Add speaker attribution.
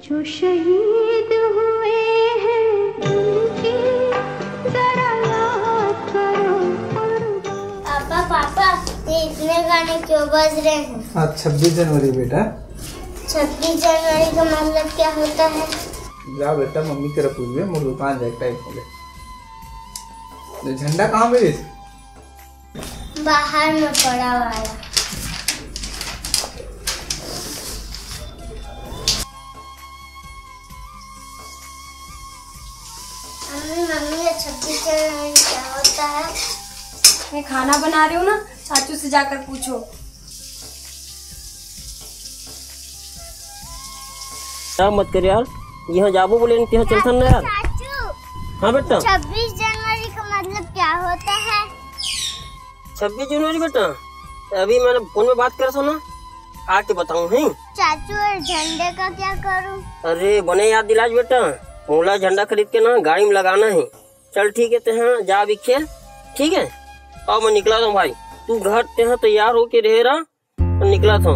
Speaker 1: जो शहीद हुए हैं उनकी जरा याद करो।
Speaker 2: पापा पापा, ये इतने गाने क्यों बज रहे हैं?
Speaker 3: आज 26 जनवरी बेटा।
Speaker 2: 26 जनवरी का मतलब क्या होता है?
Speaker 3: जा बेटा, मम्मी तेरा पूछ गए, मोर दुकान जाए टाइम हो गया। झंडा कहाँ मिले?
Speaker 2: बाहर में पड़ा वाला। मम्मी 26 जनवरी क्या होता है?
Speaker 4: मैं खाना बना रही हूँ ना, चाचू से जाकर पूछो।
Speaker 5: क्या मत कर यार, यहाँ जाबो बोले यहाँ चलता ना यार।
Speaker 2: चाचू,
Speaker 5: हाँ बेटा,
Speaker 2: 26 जनवरी का मतलब क्या होता है?
Speaker 5: 26 जनवरी बेटा, अभी मैंने फोन में बात कर सुना, आके बताऊँ है।
Speaker 2: चाचू, और झंडे का क्या करूँ?
Speaker 5: अरे बने याद दिलाज बेटा, मोला झंडा खरीद के ना गाड़ी में लगाना है। चल ठीक है, ते हाँ जा भी खेल, ठीक है। अब मैं निकला था भाई, तू घर ते हाँ तैयार होके रह रहा, निकला था।